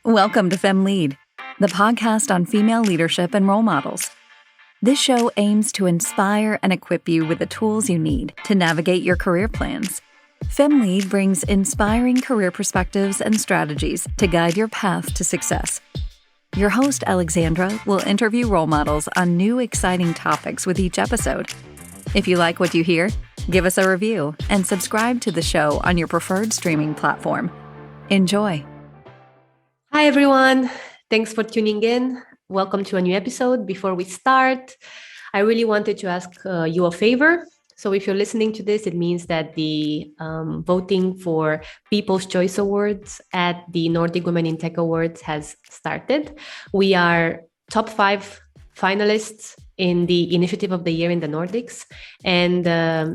Welcome to FemLead, the podcast on female leadership and role models. This show aims to inspire and equip you with the tools you need to navigate your career plans. FemLead brings inspiring career perspectives and strategies to guide your path to success. Your host, Alexandra, will interview role models on new, exciting topics with each episode. If you like what you hear, give us a review and subscribe to the show on your preferred streaming platform. Enjoy. Hi, everyone. Thanks for tuning in. Welcome to a new episode. Before we start, I really wanted to ask you a favor. So if you're listening to this, it means that the voting for People's Choice Awards at the Nordic Women in Tech Awards has started. We are top 5 finalists in the Initiative of the Year in the Nordics. And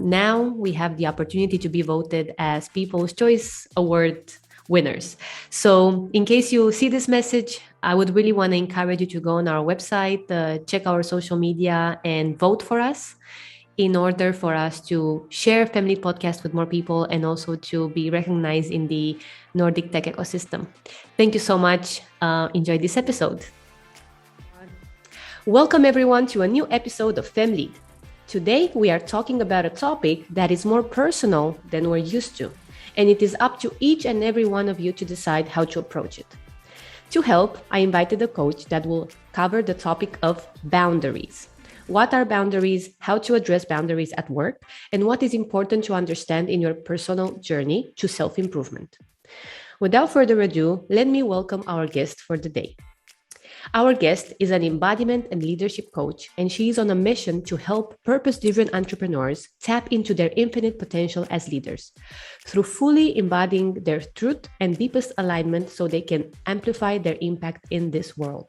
now we have the opportunity to be voted as People's Choice Award winners. So in case you see this message, I would really want to encourage you to go on our website, check our social media and vote for us in order for us to share FemLead podcast with more people and also to be recognized in the Nordic tech ecosystem. Thank you so much. Enjoy this episode. Welcome everyone to a new episode of FemLead. Today we are talking about a topic that is more personal than we're used to. And it is up to each and every one of you to decide how to approach it. To help, I invited a coach that will cover the topic of boundaries. What are boundaries, how to address boundaries at work, and what is important to understand in your personal journey to self-improvement. Without further ado, let me welcome our guest for the day. Our guest is an embodiment and leadership coach, and she is on a mission to help purpose-driven entrepreneurs tap into their infinite potential as leaders through fully embodying their truth and deepest alignment so they can amplify their impact in this world.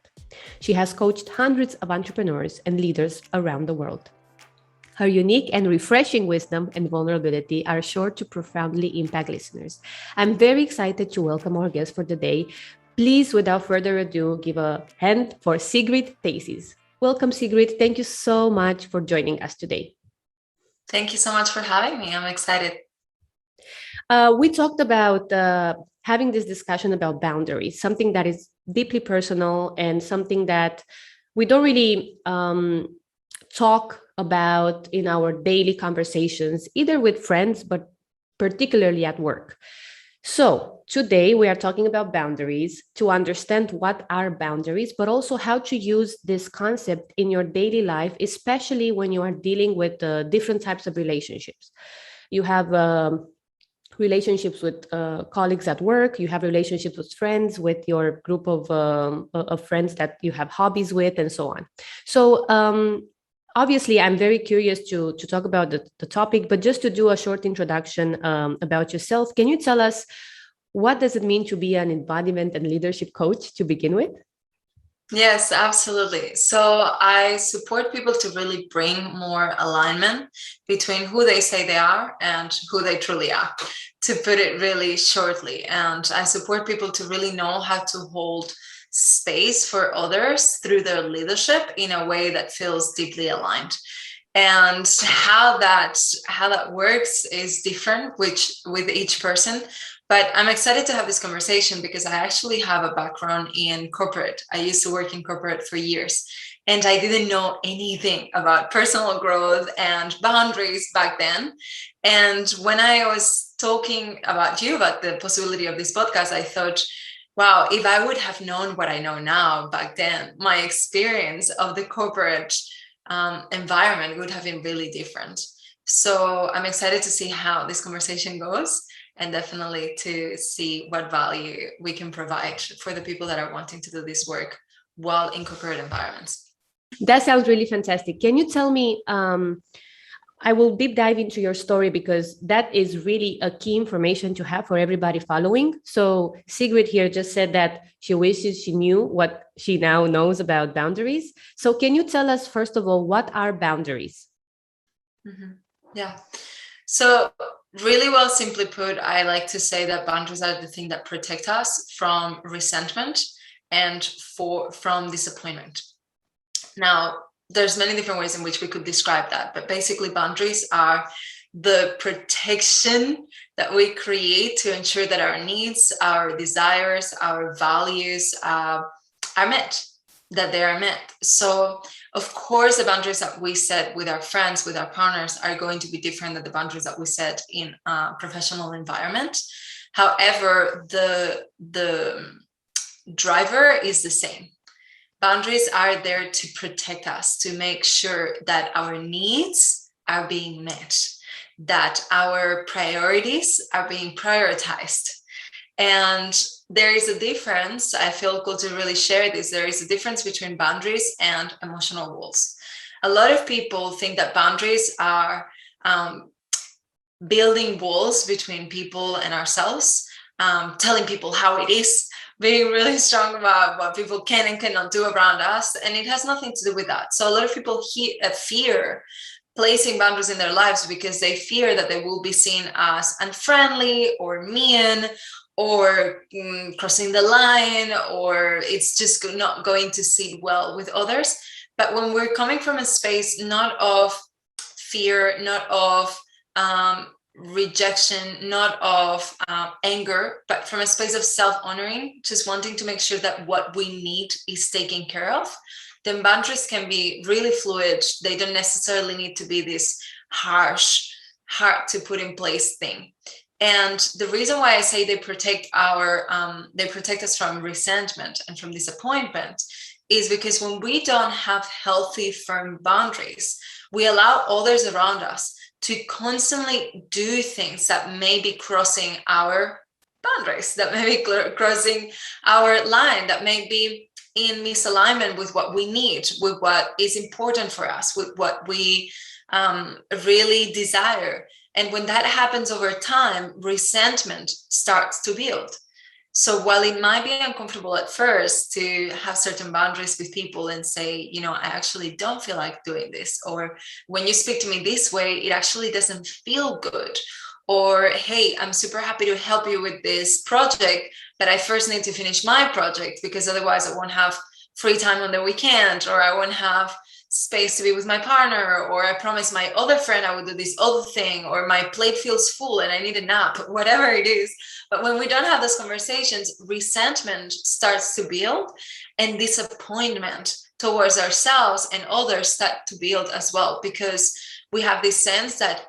She has coached hundreds of entrepreneurs and leaders around the world. Her unique and refreshing wisdom and vulnerability are sure to profoundly impact listeners. I'm very excited to welcome our guest for the day. Please, without further ado, give a hand for Sigrid Tasies. Welcome, Sigrid. Thank you so much for joining us today. Thank you so much for having me. I'm excited. We talked about having this discussion about boundaries, something that is deeply personal and something that we don't really talk about in our daily conversations, either with friends, but particularly at work. So today we are talking about boundaries to understand what are boundaries, but also how to use this concept in your daily life, especially when you are dealing with different types of relationships. You have relationships with colleagues at work, you have relationships with friends, with your group of friends that you have hobbies with, and so on. So obviously, I'm very curious to talk about the topic, but just to do a short introduction about yourself, can you tell us what does it mean to be an embodiment and leadership coach to begin with? Yes, absolutely. So I support people to really bring more alignment between who they say they are and who they truly are, to put it really shortly. And I support people to really know how to hold space for others through their leadership in a way that feels deeply aligned. And how that works is different with each person. But I'm excited to have this conversation because I actually have a background in corporate. I used to work in corporate for years, and I didn't know anything about personal growth and boundaries back then. And when I was talking about the possibility of this podcast, I thought, wow, if I would have known what I know now back then, my experience of the corporate environment would have been really different. So I'm excited to see how this conversation goes and definitely to see what value we can provide for the people that are wanting to do this work while in corporate environments. That sounds really fantastic. Can you tell me, I will deep dive into your story because that is really a key information to have for everybody following. So Sigrid here just said that she wishes she knew what she now knows about boundaries. So can you tell us, first of all, what are boundaries? Mm-hmm. Yeah. So really well, simply put, I like to say that boundaries are the thing that protect us from resentment and from disappointment. Now, there's many different ways in which we could describe that, but basically boundaries are the protection that we create to ensure that our needs, our desires, our values are met, that they are met. So of course, the boundaries that we set with our friends, with our partners, are going to be different than the boundaries that we set in a professional environment. However, the driver is the same. Boundaries are there to protect us, to make sure that our needs are being met, that our priorities are being prioritized. And there is a difference. I feel good to really share this. There is a difference between boundaries and emotional walls. A lot of people think that boundaries are building walls between people and ourselves, telling people how it is, being really strong about what people can and cannot do around us. And it has nothing to do with that. So a lot of people fear placing boundaries in their lives because they fear that they will be seen as unfriendly or mean, or crossing the line, or it's just not going to sit well with others. But when we're coming from a space not of fear, not of rejection, not of anger, but from a space of self-honoring, just wanting to make sure that what we need is taken care of, then boundaries can be really fluid. They don't necessarily need to be this harsh, hard to put in place thing. And the reason why I say they protect us from resentment and from disappointment is because when we don't have healthy, firm boundaries, we allow others around us to constantly do things that may be crossing our boundaries, that may be crossing our line, that may be in misalignment with what we need, with what is important for us, with what we really desire. And when that happens over time, resentment starts to build. So while it might be uncomfortable at first to have certain boundaries with people and say, I actually don't feel like doing this, or when you speak to me this way, it actually doesn't feel good, or, hey, I'm super happy to help you with this project, but I first need to finish my project because otherwise I won't have free time on the weekend, or I won't have space to be with my partner, or I promised my other friend I would do this other thing, or my plate feels full and I need a nap, whatever it is. But when we don't have those conversations, resentment starts to build, and disappointment towards ourselves and others start to build as well, because we have this sense that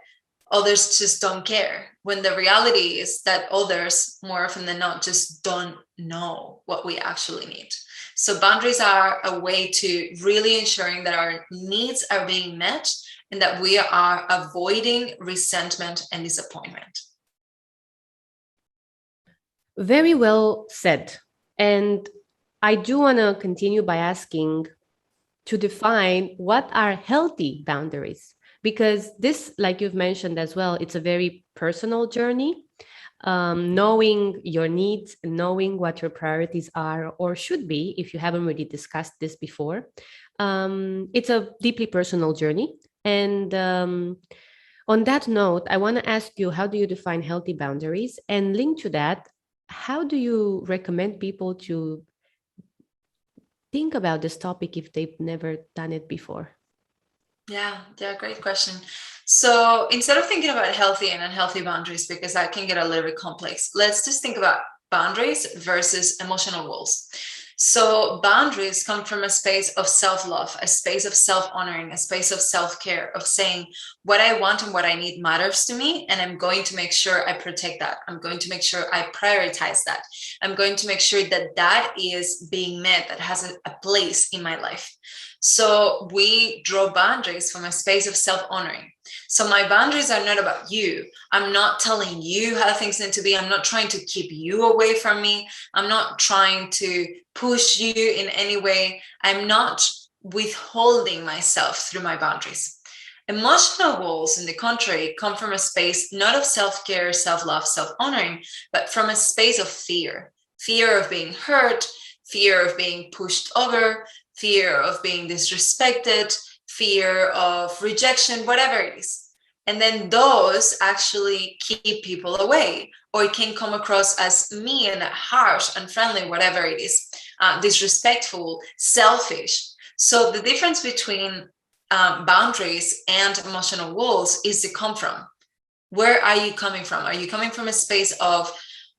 others just don't care, when the reality is that others, more often than not, just don't know what we actually need. So boundaries are a way to really ensuring that our needs are being met and that we are avoiding resentment and disappointment. Very well said. And I do want to continue by asking to define what are healthy boundaries, because this, like you've mentioned as well, it's a very personal journey. Knowing your needs, knowing what your priorities are or should be, if you haven't really discussed this before. It's a deeply personal journey. And on that note, I want to ask you, how do you define healthy boundaries? And linked to that, how do you recommend people to think about this topic if they've never done it before? Yeah, great question. So instead of thinking about healthy and unhealthy boundaries, because that can get a little bit complex, let's just think about boundaries versus emotional walls. So boundaries come from a space of self-love, a space of self-honoring, a space of self-care, of saying what I want and what I need matters to me, and I'm going to make sure I protect that. I'm going to make sure I prioritize that. I'm going to make sure that that is being met, that has a place in my life. So we draw boundaries from a space of self-honoring. So my boundaries are not about you. I'm not telling you how things need to be. I'm not trying to keep you away from me. I'm not trying to push you in any way. I'm not withholding myself through my boundaries. Emotional walls, in the contrary, come from a space not of self-care, self-love, self-honoring, but from a space of fear. Fear of being hurt, fear of being pushed over, fear of being disrespected, fear of rejection, whatever it is. And then those actually keep people away, or it can come across as mean, harsh, unfriendly, whatever it is, disrespectful, selfish. So the difference between boundaries and emotional walls is the come from. Where are you coming from? Are you coming from a space of,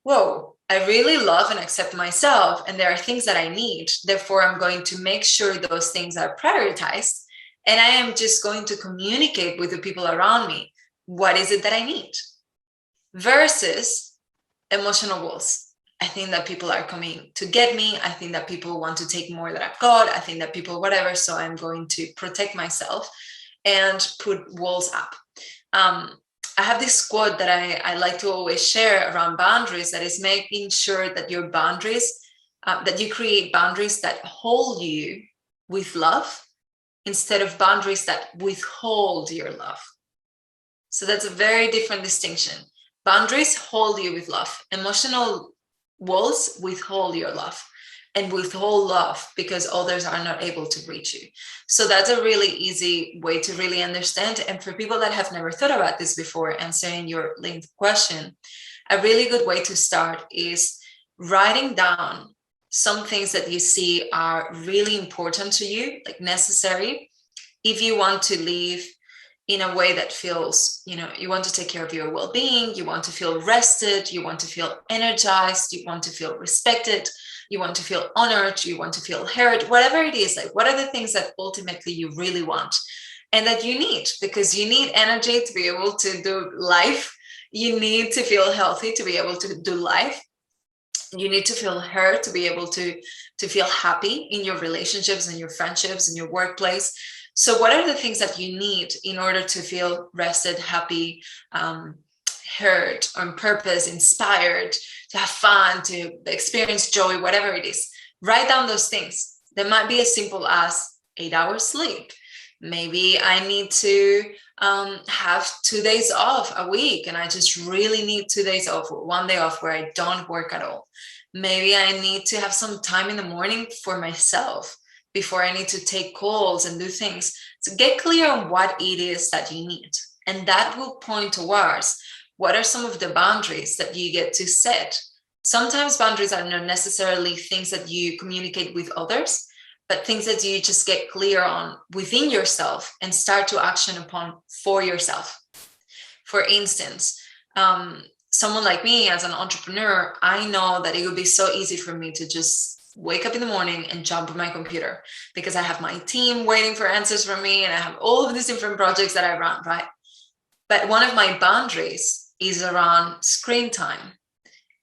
whoa, I really love and accept myself, and there are things that I need, therefore I'm going to make sure those things are prioritized, and I am just going to communicate with the people around me what is it that I need, versus emotional walls. I think that people are coming to get me. I think that people want to take more than I've got. I think that people, whatever. So I'm going to protect myself and put walls up. I have this quote that I like to always share around boundaries, that is making sure that your boundaries, that you create boundaries that hold you with love instead of boundaries that withhold your love. So that's a very different distinction. Boundaries hold you with love. Emotional walls withhold your love, and withhold love because others are not able to reach you. So that's a really easy way to really understand. And for people that have never thought about this before, answering your linked question, a really good way to start is writing down some things that you see are really important to you, like necessary, if you want to live in a way that feels, you want to take care of your well-being, you want to feel rested, you want to feel energized, you want to feel respected, you want to feel honored, you want to feel heard, whatever it is, like what are the things that ultimately you really want and that you need, because you need energy to be able to do life. You need to feel healthy to be able to do life. You need to feel heard to be able to feel happy in your relationships and your friendships and your workplace. So what are the things that you need in order to feel rested, happy, heard, on purpose, inspired, to have fun, to experience joy, whatever it is? Write down those things. They might be as simple as 8 hours sleep. Maybe I need to have 2 days off a week, and I just really need 2 days off, or 1 day off where I don't work at all. Maybe I need to have some time in the morning for myself before I need to take calls and do things. So get clear on what it is that you need. And that will point towards what are some of the boundaries that you get to set. Sometimes boundaries are not necessarily things that you communicate with others, but things that you just get clear on within yourself and start to action upon for yourself. For instance, someone like me as an entrepreneur, I know that it would be so easy for me to just wake up in the morning and jump on my computer because I have my team waiting for answers from me and I have all of these different projects that I run, right? But one of my boundaries is around screen time,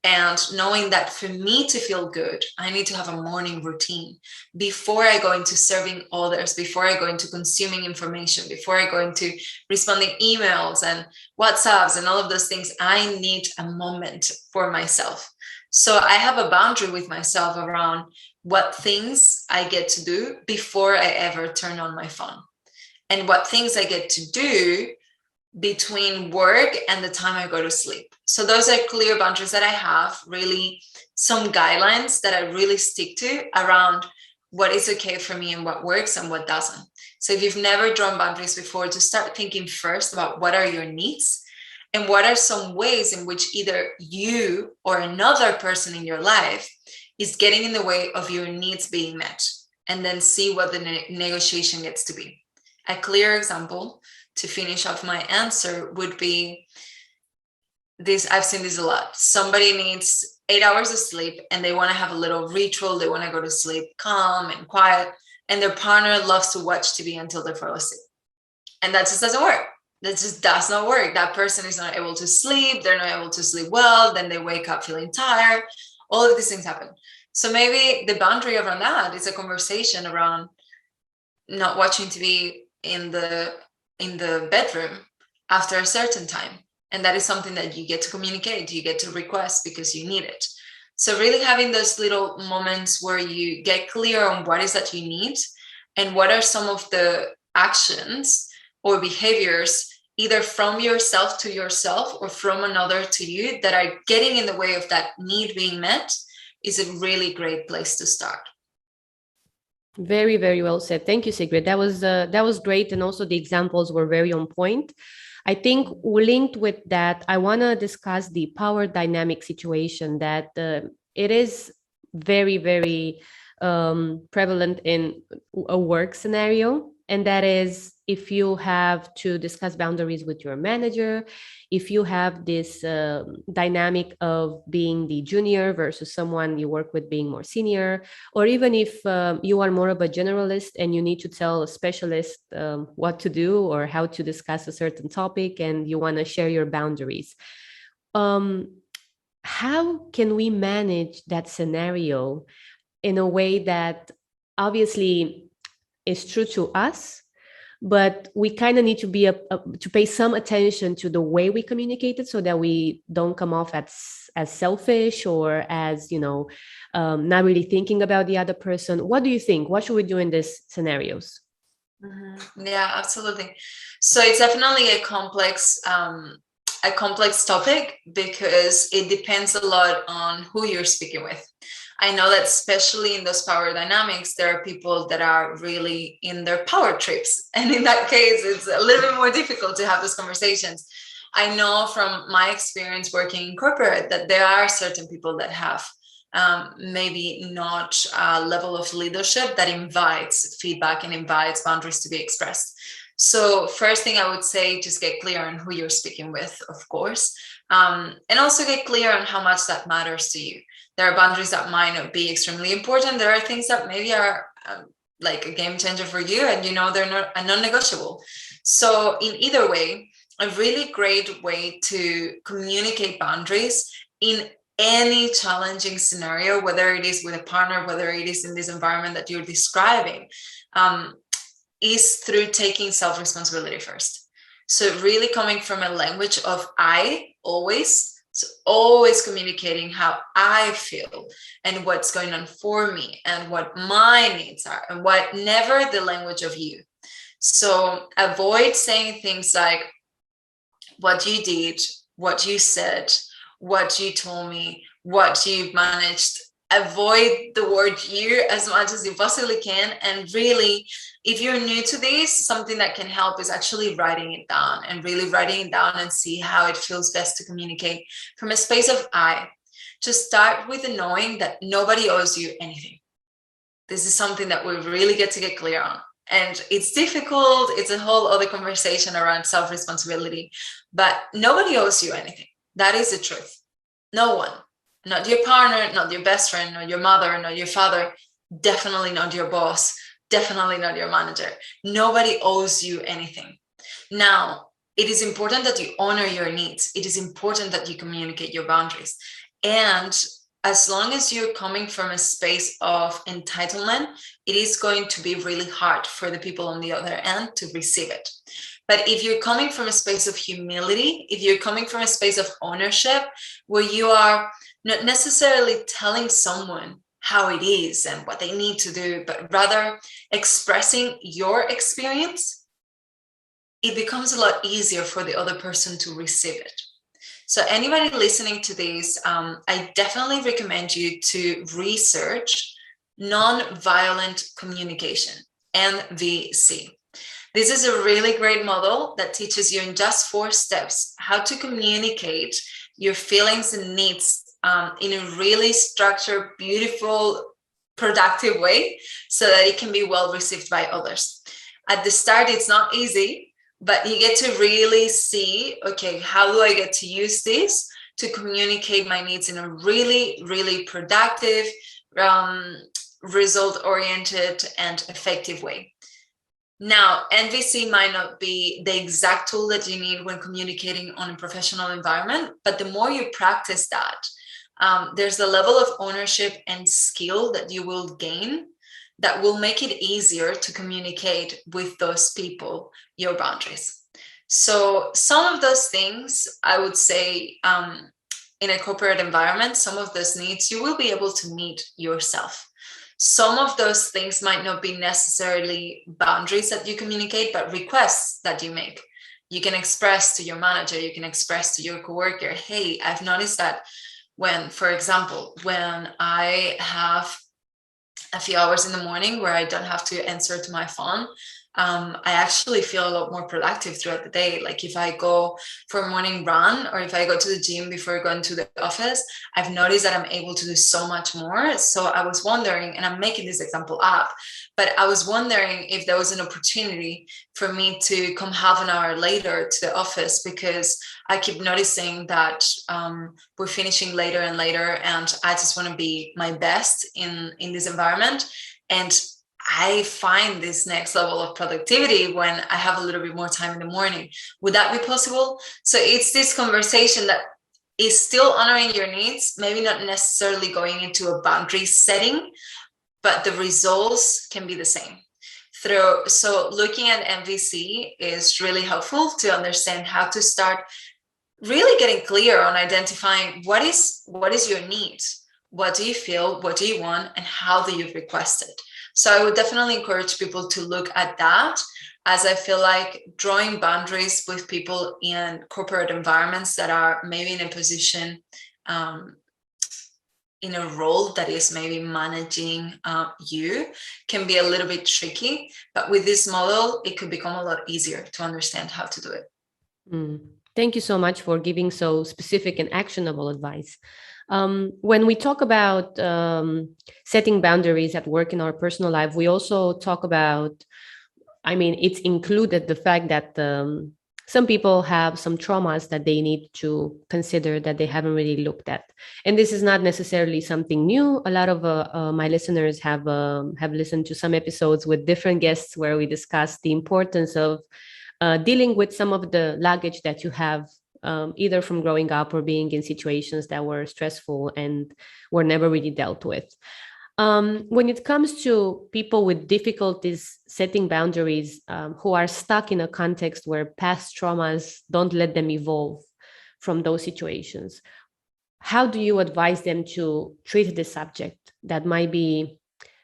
and knowing that for me to feel good, I need to have a morning routine before I go into serving others, before I go into consuming information, before I go into responding emails and WhatsApps and all of those things. I need a moment for myself. So I have a boundary with myself around what things I get to do before I ever turn on my phone, and what things I get to do between work and the time I go to sleep. So those are clear boundaries that I have, really some guidelines that I really stick to around what is okay for me and what works and what doesn't. So if you've never drawn boundaries before, to start thinking first about what are your needs and what are some ways in which either you or another person in your life is getting in the way of your needs being met, and then see what the negotiation gets to be. A clear example to finish off my answer would be this. I've seen this a lot. Somebody needs 8 hours of sleep and they want to have a little ritual. They want to go to sleep calm and quiet, and their partner loves to watch TV until they fall asleep. And that just doesn't work. That just does not work. That person is not able to sleep. They're not able to sleep well. Then they wake up feeling tired. All of these things happen. So maybe the boundary around that is a conversation around not watching TV in the bedroom after a certain time. And that is something that you get to communicate, you get to request because you need it. So really having those little moments where you get clear on what is that you need and what are some of the actions or behaviors, either from yourself to yourself or from another to you, that are getting in the way of that need being met, is a really great place to start. Very, very well said. Thank you, Sigrid. That was great. And also the examples were very on point. I think linked with that, I want to discuss the power dynamic situation that it is very, very prevalent in a work scenario. And that is, if you have to discuss boundaries with your manager, if you have this dynamic of being the junior versus someone you work with being more senior, or even if you are more of a generalist and you need to tell a specialist what to do or how to discuss a certain topic and you want to share your boundaries. How can we manage that scenario in a way that obviously is true to us, but we kind of need to be to pay some attention to the way we communicate it so that we don't come off as selfish or as, not really thinking about the other person. What do you think? What should we do in these scenarios? Mm-hmm. Yeah, absolutely. So it's definitely a complex topic because it depends a lot on who you're speaking with. I know that especially in those power dynamics, there are people that are really in their power trips. And in that case, it's a little bit more difficult to have those conversations. I know from my experience working in corporate that there are certain people that have maybe not a level of leadership that invites feedback and invites boundaries to be expressed. So first thing I would say, just get clear on who you're speaking with, of course, and also get clear on how much that matters to you. There are boundaries that might not be extremely important. There are things that maybe are like a game changer for you and they're not a non-negotiable. So in either way, a really great way to communicate boundaries in any challenging scenario, whether it is with a partner, whether it is in this environment that you're describing, is through taking self-responsibility first. So really coming from a language of I always, so always communicating how I feel and what's going on for me and what my needs are and what never the language of you. So avoid saying things like what you did, what you said, what you told me, what you managed. Avoid the word you as much as you possibly can. And really, if you're new to this, something that can help is actually writing it down and really writing it down and see how it feels best to communicate from a space of I. Just start with the knowing that nobody owes you anything. This is something that we really get to get clear on. And it's difficult. It's a whole other conversation around self-responsibility, but nobody owes you anything. That is the truth. No one. Not your partner, not your best friend, not your mother, not your father, definitely not your boss, definitely not your manager. Nobody owes you anything. Now, it is important that you honor your needs. It is important that you communicate your boundaries. And as long as you're coming from a space of entitlement, it is going to be really hard for the people on the other end to receive it. But if you're coming from a space of humility, if you're coming from a space of ownership, where you are not necessarily telling someone how it is and what they need to do, but rather expressing your experience, it becomes a lot easier for the other person to receive it. So anybody listening to this, I definitely recommend you to research nonviolent communication, NVC. This is a really great model that teaches you in just 4 steps how to communicate your feelings and needs in a really structured, beautiful, productive way so that it can be well received by others. At the start, it's not easy, but you get to really see, okay, how do I get to use this to communicate my needs in a really, really productive, result-oriented and effective way. Now, NVC might not be the exact tool that you need when communicating on a professional environment, but the more you practice that, there's a level of ownership and skill that you will gain that will make it easier to communicate with those people your boundaries. So some of those things, I would say, in a corporate environment, some of those needs you will be able to meet yourself. Some of those things might not be necessarily boundaries that you communicate, but requests that you make. You can express to your manager, you can express to your coworker, hey, I've noticed that when, for example, when I have a few hours in the morning where I don't have to answer to my phone, I actually feel a lot more productive throughout the day. Like if I go for a morning run or if I go to the gym before going to the office, I've noticed that I'm able to do so much more. So I was wondering, and I'm making this example up, but I was wondering if there was an opportunity for me to come half an hour later to the office, because I keep noticing that we're finishing later and later, and I just want to be my best in this environment. And I find this next level of productivity when I have a little bit more time in the morning. Would that be possible? So it's this conversation that is still honoring your needs, maybe not necessarily going into a boundary setting, but the results can be the same. So looking at MVC is really helpful to understand how to start really getting clear on identifying what is your need, what do you feel, what do you want, and how do you request it. So I would definitely encourage people to look at that, as I feel like drawing boundaries with people in corporate environments that are maybe in a position, in a role that is maybe managing you, can be a little bit tricky. But with this model, it could become a lot easier to understand how to do it. Thank you so much for giving so specific and actionable advice. When we talk about setting boundaries at work in our personal life, we also talk about, it's included the fact that some people have some traumas that they need to consider that they haven't really looked at. And this is not necessarily something new. A lot of my listeners have listened to some episodes with different guests where we discuss the importance of dealing with some of the luggage that you have, either from growing up or being in situations that were stressful and were never really dealt with. When it comes to people with difficulties setting boundaries, who are stuck in a context where past traumas don't let them evolve from those situations, how do you advise them to treat this subject that might be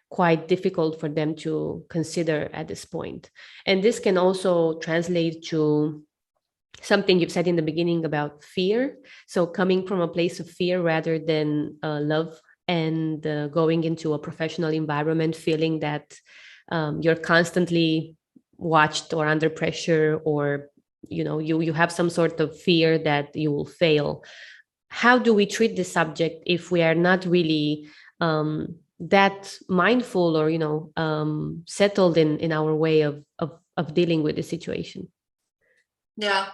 quite difficult for them to consider at this point? And this can also translate to something you've said in the beginning about fear. So coming from a place of fear rather than love, and going into a professional environment, feeling that you're constantly watched or under pressure, or you have some sort of fear that you will fail. How do we treat this subject if we are not really that mindful or settled in our way of dealing with the situation? Yeah.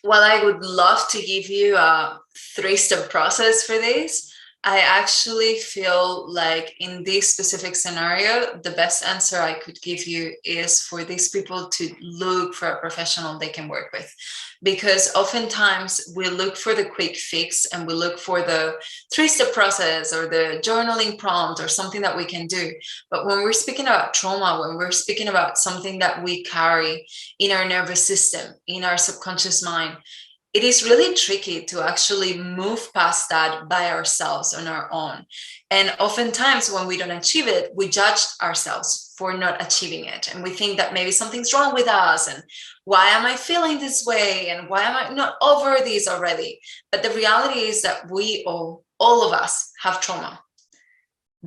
Well, I would love to give you a 3-step process for this. I actually feel like in this specific scenario, the best answer I could give you is for these people to look for a professional they can work with. Because oftentimes we look for the quick fix and we look for the 3-step process or the journaling prompt or something that we can do. But when we're speaking about trauma, when we're speaking about something that we carry in our nervous system, in our subconscious mind, it is really tricky to actually move past that by ourselves on our own. And oftentimes when we don't achieve it, we judge ourselves for not achieving it. And we think that maybe something's wrong with us. And why am I feeling this way? And why am I not over this already? But the reality is that we all of us have trauma.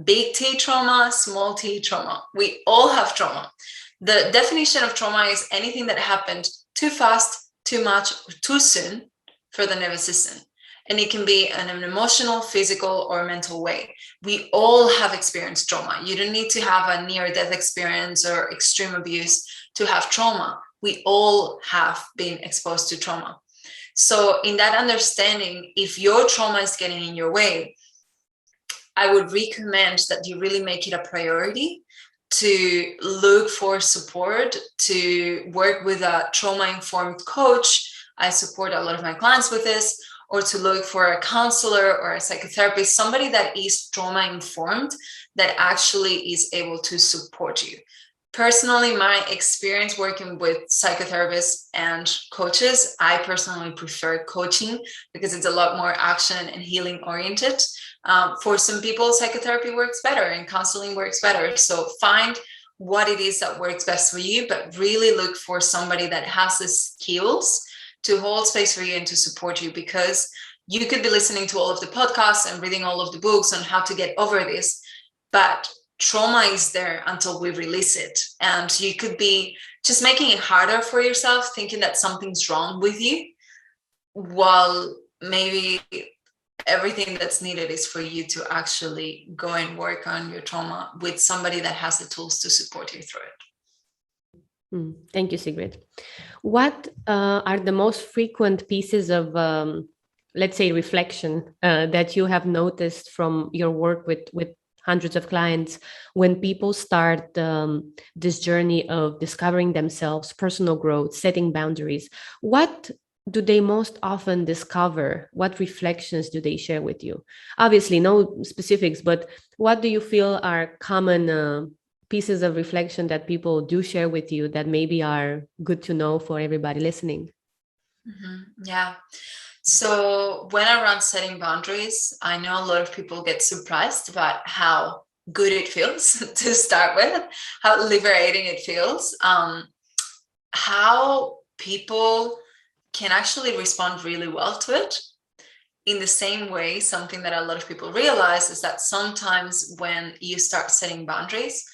Big T trauma, small t trauma. We all have trauma. The definition of trauma is anything that happened too fast, too much, too soon for the nervous system. And it can be in an emotional, physical, or mental way. We all have experienced trauma. You don't need to have a near-death experience or extreme abuse to have trauma. We all have been exposed to trauma. So in that understanding, if your trauma is getting in your way, I would recommend that you really make it a priority to look for support, to work with a trauma-informed coach. I support a lot of my clients with this, or to look for a counselor or a psychotherapist, somebody that is trauma-informed, that actually is able to support you. Personally, my experience working with psychotherapists and coaches, I personally prefer coaching because it's a lot more action and healing oriented. For some people, psychotherapy works better and counseling works better. So find what it is that works best for you, but really look for somebody that has the skills to hold space for you and to support you, because you could be listening to all of the podcasts and reading all of the books on how to get over this, but trauma is there until we release it. And you could be just making it harder for yourself, thinking that something's wrong with you, while maybe everything that's needed is for you to actually go and work on your trauma with somebody that has the tools to support you through it. Thank you, Sigrid. What are the most frequent pieces of, let's say, reflection that you have noticed from your work with hundreds of clients when people start this journey of discovering themselves, personal growth, setting boundaries? What do they most often discover? What reflections do they share with you? Obviously, no specifics, but what do you feel are common pieces of reflection that people do share with you that maybe are good to know for everybody listening? Yeah. So when I run setting boundaries, I know a lot of people get surprised about how good it feels to start with, how liberating it feels, how people can actually respond really well to it. In the same way, something that a lot of people realize is that sometimes when you start setting boundaries,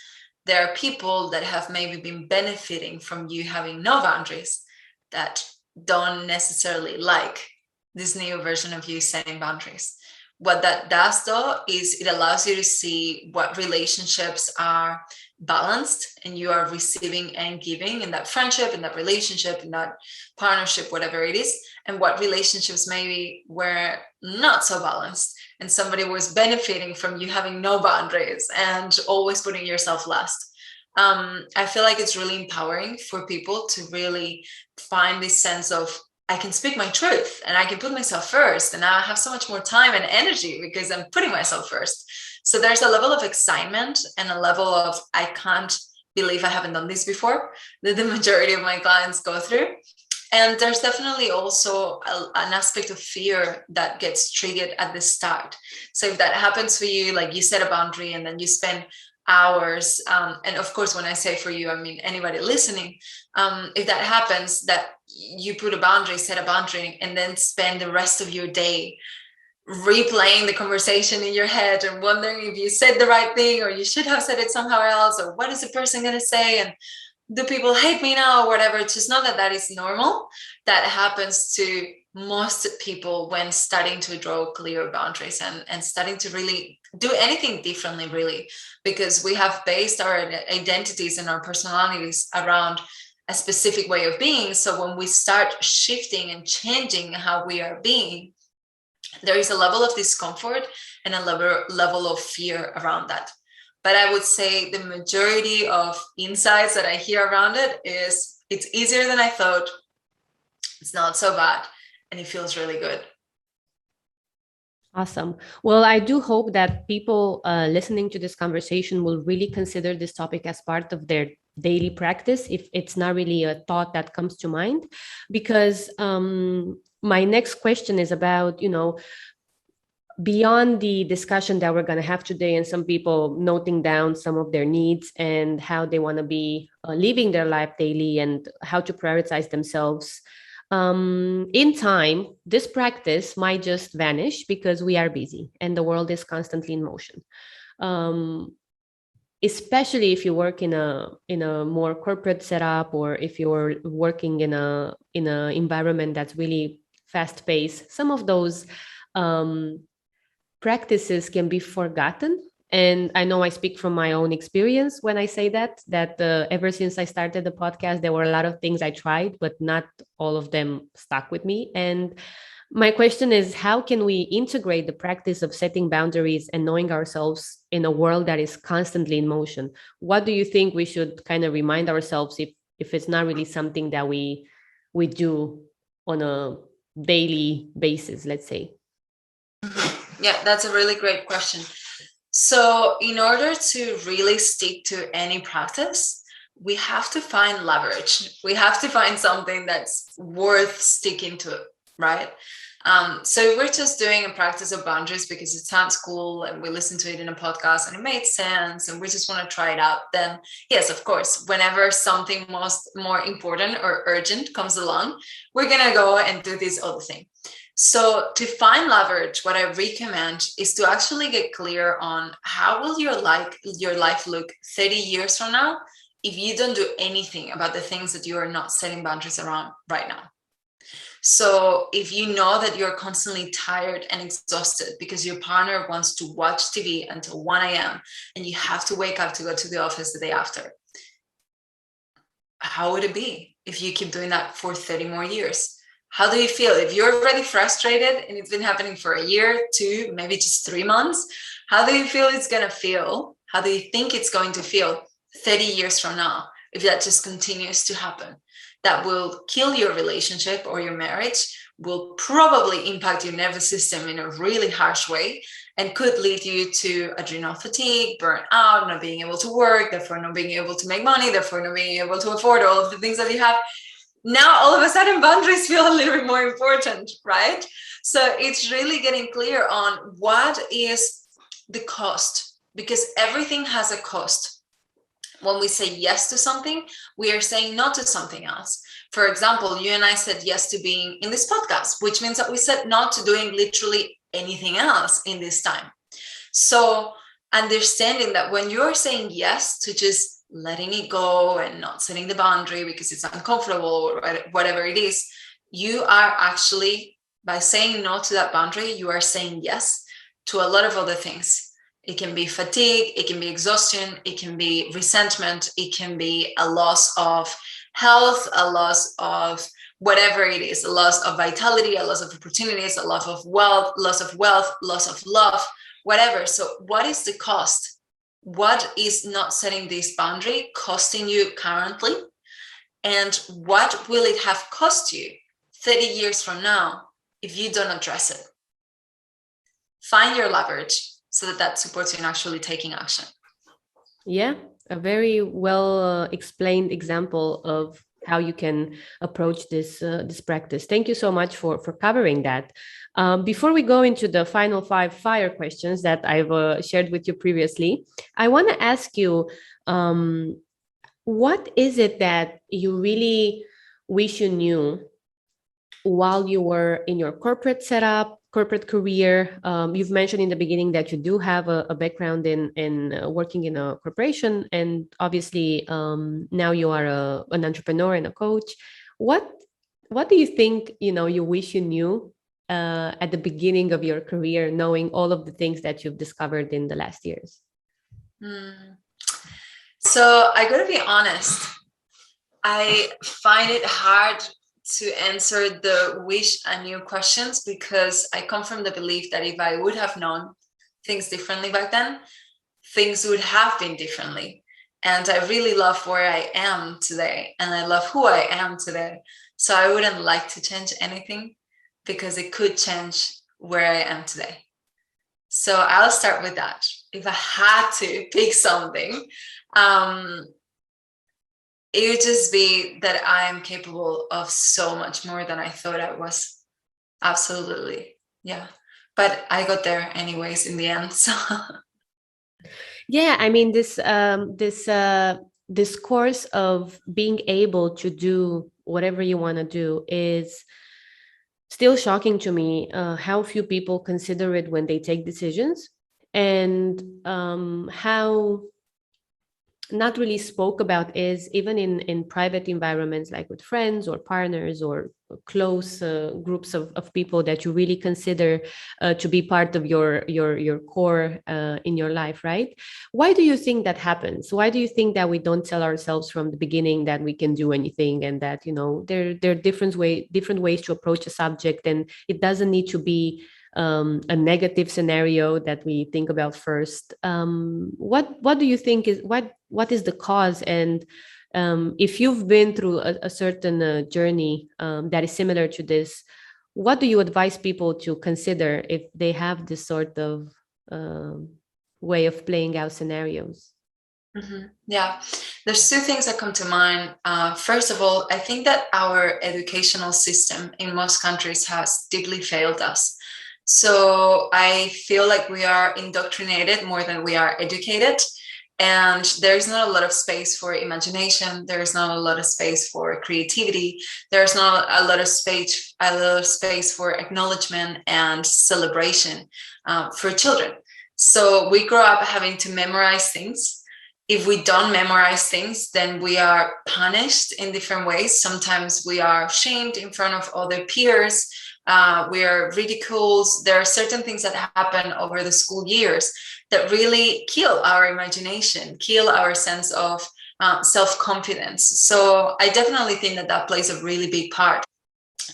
there are people that have maybe been benefiting from you having no boundaries that don't necessarily like this new version of you setting boundaries. What that does, though, is it allows you to see what relationships are balanced and you are receiving and giving in that friendship, in that relationship, in that partnership, whatever it is, and what relationships maybe were not so balanced and somebody was benefiting from you having no boundaries and always putting yourself last. I feel like it's really empowering for people to really find this sense of, I can speak my truth and I can put myself first, and I have so much more time and energy because I'm putting myself first. So there's a level of excitement and a level of, I can't believe I haven't done this before, that the majority of my clients go through. And there's definitely also an aspect of fear that gets triggered at the start. So if that happens for you, like you set a boundary and then you spend hours, and of course, when I say for you, I mean anybody listening, if that happens, that you put a boundary, set a boundary, and then spend the rest of your day replaying the conversation in your head and wondering if you said the right thing or you should have said it somehow else, or what is the person going to say, and do people hate me now or whatever. Just know that that is normal. That happens to most people when starting to draw clear boundaries and starting to really do anything differently, really, because we have based our identities and our personalities around a specific way of being. So when we start shifting and changing how we are being, there is a level of discomfort and a level of fear around that. But I would say the majority of insights that I hear around it is, it's easier than I thought. It's not so bad. And it feels really good. Awesome. Well, I do hope that people listening to this conversation will really consider this topic as part of their daily practice, if it's not really a thought that comes to mind, because my next question is about, beyond the discussion that we're going to have today and some people noting down some of their needs and how they want to be living their life daily and how to prioritize themselves. In time, this practice might just vanish because we are busy and the world is constantly in motion. Especially if you work in a more corporate setup, or if you're working in a environment that's really fast paced, some of those practices can be forgotten. And I know I speak from my own experience when I say that ever since I started the podcast, there were a lot of things I tried, but not all of them stuck with me. And my question is, how can we integrate the practice of setting boundaries and knowing ourselves in a world that is constantly in motion? What do you think we should kind of remind ourselves if it's not really something that we do on a daily basis, let's say? Yeah, that's a really great question. So in order to really stick to any practice, we have to find leverage. We have to find something that's worth sticking to, right? So if we're just doing a practice of boundaries because it sounds cool and we listened to it in a podcast and it made sense and we just want to try it out, then yes, of course, whenever something more important or urgent comes along, we're going to go and do this other thing. So to find leverage, what I recommend is to actually get clear on how will your life look 30 years from now if you don't do anything about the things that you are not setting boundaries around right now. So if you know that you're constantly tired and exhausted because your partner wants to watch TV until 1 a.m. and you have to wake up to go to the office the day after, how would it be if you keep doing that for 30 more years? How do you feel if you're already frustrated and it's been happening for a year, 2, maybe just 3 months? How do you feel it's going to feel? How do you think it's going to feel 30 years from now if that just continues to happen? That will kill your relationship or your marriage, will probably impact your nervous system in a really harsh way, and could lead you to adrenal fatigue, burnout, not being able to work, therefore not being able to make money, therefore not being able to afford all of the things that you have. Now, all of a sudden, boundaries feel a little bit more important, right? So it's really getting clear on what is the cost, because everything has a cost. When we say yes to something, we are saying no to something else. For example, you and I said yes to being in this podcast, which means that we said no to doing literally anything else in this time. So understanding that when you're saying yes to just letting it go and not setting the boundary because it's uncomfortable or whatever it is, you are actually, by saying no to that boundary, you are saying yes to a lot of other things. It can be fatigue, it can be exhaustion, it can be resentment, it can be a loss of health, a loss of whatever it is, a loss of vitality, a loss of opportunities, a loss of wealth, loss of love, whatever. So what is the cost? What is not setting this boundary costing you currently? And what will it have cost you 30 years from now if you don't address it? Find your leverage so that supports you in actually taking action. Yeah, a very well explained example of how you can approach this practice. Thank you so much for covering that. Before we go into the final 5 fire questions that I've shared with you previously, I want to ask you, what is it that you really wish you knew while you were in your corporate setup, corporate career? You've mentioned in the beginning that you do have a background in working in a corporation, and obviously now you are an entrepreneur and a coach. What do you think you wish you knew at the beginning of your career, knowing all of the things that you've discovered in the last years? So I gotta be honest, I find it hard to answer the wish I knew questions, because I come from the belief that if I would have known things differently back then, things would have been differently. And I really love where I am today, and I love who I am today. So I wouldn't like to change anything, because it could change where I am today. So I'll start with that. If I had to pick something, it would just be that I am capable of so much more than I thought I was. Absolutely. Yeah. But I got there anyways in the end. So yeah, I mean, this course of being able to do whatever you want to do is still shocking to me, how few people consider it when they take decisions, and how not really spoke about is even in private environments, like with friends or partners or close groups of people that you really consider to be part of your core in your life, right? Why do you think that happens? Why do you think that we don't tell ourselves from the beginning that we can do anything, and that there are different ways to approach a subject, and it doesn't need to be a negative scenario that we think about first? What do you think is what is the cause? And if you've been through a certain journey that is similar to this, what do you advise people to consider if they have this sort of way of playing out scenarios? Mm-hmm. Yeah, there's 2 things that come to mind. First of all, I think that our educational system in most countries has deeply failed us. So I feel like we are indoctrinated more than we are educated. And there's not a lot of space for imagination. There's not a lot of space for creativity. There's not a lot of space for acknowledgement and celebration for children. So we grow up having to memorize things. If we don't memorize things, then we are punished in different ways. Sometimes we are shamed in front of other peers. We are ridiculed. There are certain things that happen over the school years that really kill our imagination, kill our sense of self-confidence. So I definitely think that plays a really big part.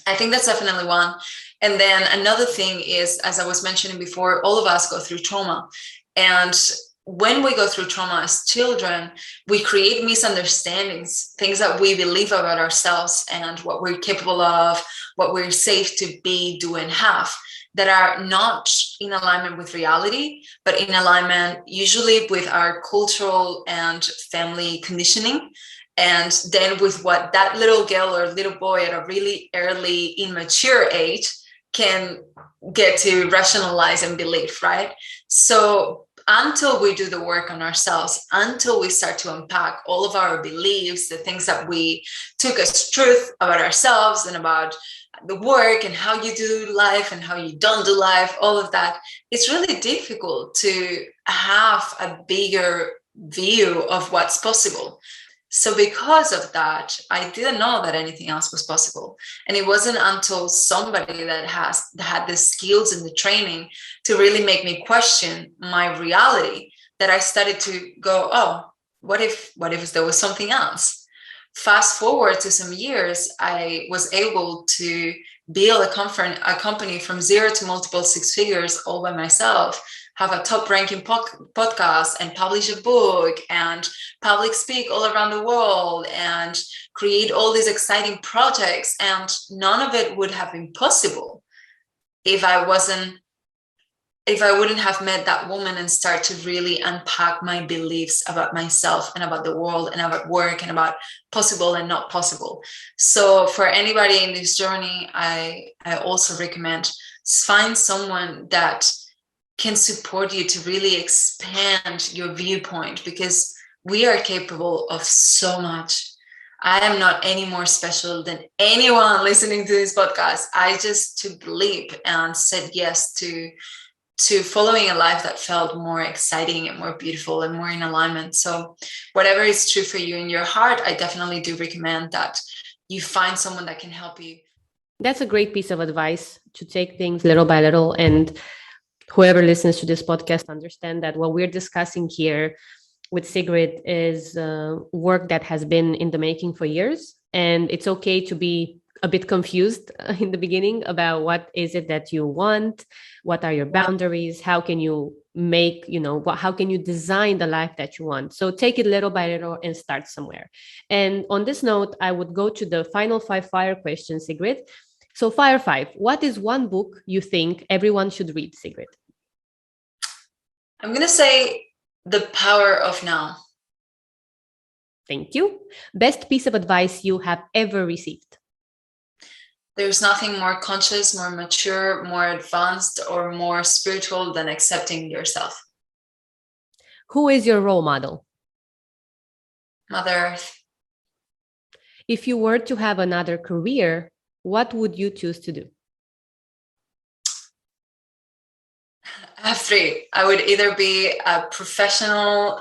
I think that's definitely one. And then another thing is, as I was mentioning before, all of us go through trauma. And when we go through trauma as children, we create misunderstandings, things that we believe about ourselves and what we're capable of, what we're safe to be, do, and have, that are not in alignment with reality, but in alignment usually with our cultural and family conditioning. And then with what that little girl or little boy at a really early immature age can get to rationalize and believe, right? So until we do the work on ourselves, until we start to unpack all of our beliefs, the things that we took as truth about ourselves and about the work and how you do life and how you don't do life, all of that, it's really difficult to have a bigger view of what's possible. So because of that, I didn't know that anything else was possible. And it wasn't until somebody that had the skills and the training to really make me question my reality that I started to go, oh, what if there was something else? Fast forward to some years, I was able to build a company from 0 to multiple six figures all by myself, have a top ranking podcast and publish a book and public speak all around the world and create all these exciting projects. And none of it would have been possible if I wouldn't have met that woman and start to really unpack my beliefs about myself and about the world and about work and about possible and not possible. So for anybody in this journey, I also recommend find someone that can support you to really expand your viewpoint, because we are capable of so much. I am not any more special than anyone listening to this podcast. I just took the leap and said yes to following a life that felt more exciting and more beautiful and more in alignment. So whatever is true for you in your heart, I definitely do recommend that you find someone that can help you. That's a great piece of advice, to take things little by little. And whoever listens to this podcast understand that what we're discussing here with Sigrid is work that has been in the making for years. And it's okay to be a bit confused in the beginning about what is it that you want, what are your boundaries, how can you make, how can you design the life that you want. So take it little by little and start somewhere. And on this note, I would go to the final 5 fire questions, Sigrid. So fire 5, what is one book you think everyone should read, Sigrid? I'm going to say The Power of Now. Thank you. Best piece of advice you have ever received? There's nothing more conscious, more mature, more advanced, or more spiritual than accepting yourself. Who is your role model? Mother Earth. If you were to have another career, what would you choose to do? I have 3. I would either be a professional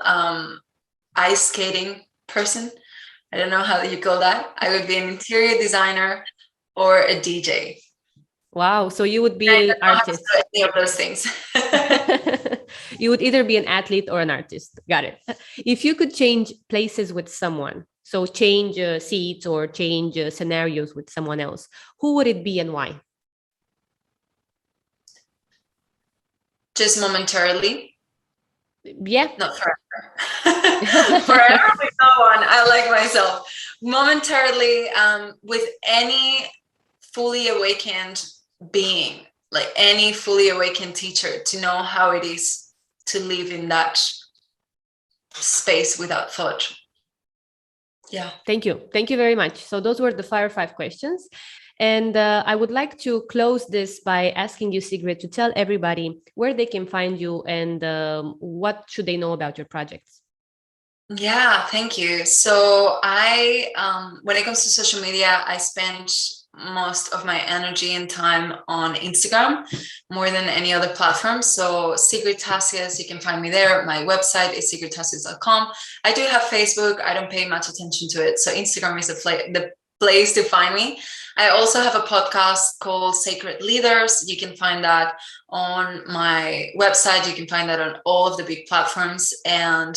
ice skating person. I don't know how you call that. I would be an interior designer or a DJ. Wow. So you would be an artist. Any of those things. You would either be an athlete or an artist. Got it. If you could change places with someone, so change seats or change scenarios with someone else, who would it be and why? Just momentarily. Yeah. Not forever. Forever with no one. I like myself. Momentarily, with any fully awakened being, like any fully awakened teacher, to know how it is to live in that space without thought. Yeah. Thank you. Thank you very much. So those were the fire 5 questions. And I would like to close this by asking you, Sigrid, to tell everybody where they can find you and what should they know about your projects. Yeah, thank you. So when it comes to social media, I spend most of my energy and time on Instagram more than any other platform. So Sigrid Tasies, you can find me there. My website is sigridtasies.com. I do have Facebook. I don't pay much attention to it. So Instagram is the place to find me. I also have a podcast called Sacred Leaders. You can find that on my website. You can find that on all of the big platforms. And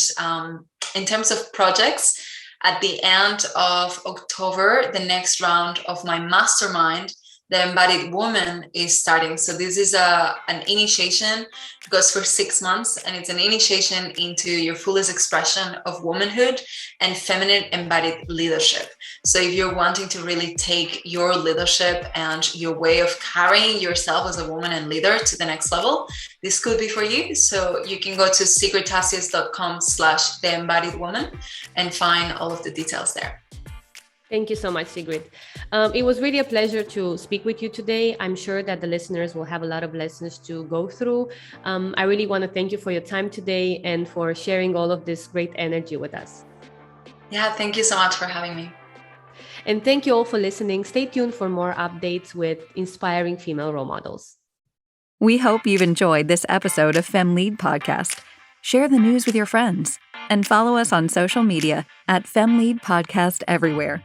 in terms of projects, at the end of October, the next round of my mastermind, the Embodied Woman, is starting. So this is an initiation. It goes for 6 months, and it's an initiation into your fullest expression of womanhood and feminine embodied leadership. So if you're wanting to really take your leadership and your way of carrying yourself as a woman and leader to the next level, this could be for you. So you can go to sigridtasies.com/the embodied woman and find all of the details there. Thank you so much, Sigrid. It was really a pleasure to speak with you today. I'm sure that the listeners will have a lot of lessons to go through. I really want to thank you for your time today and for sharing all of this great energy with us. Yeah, thank you so much for having me. And thank you all for listening. Stay tuned for more updates with inspiring female role models. We hope you've enjoyed this episode of FemLead Podcast. Share the news with your friends and follow us on social media at FemLead Podcast everywhere.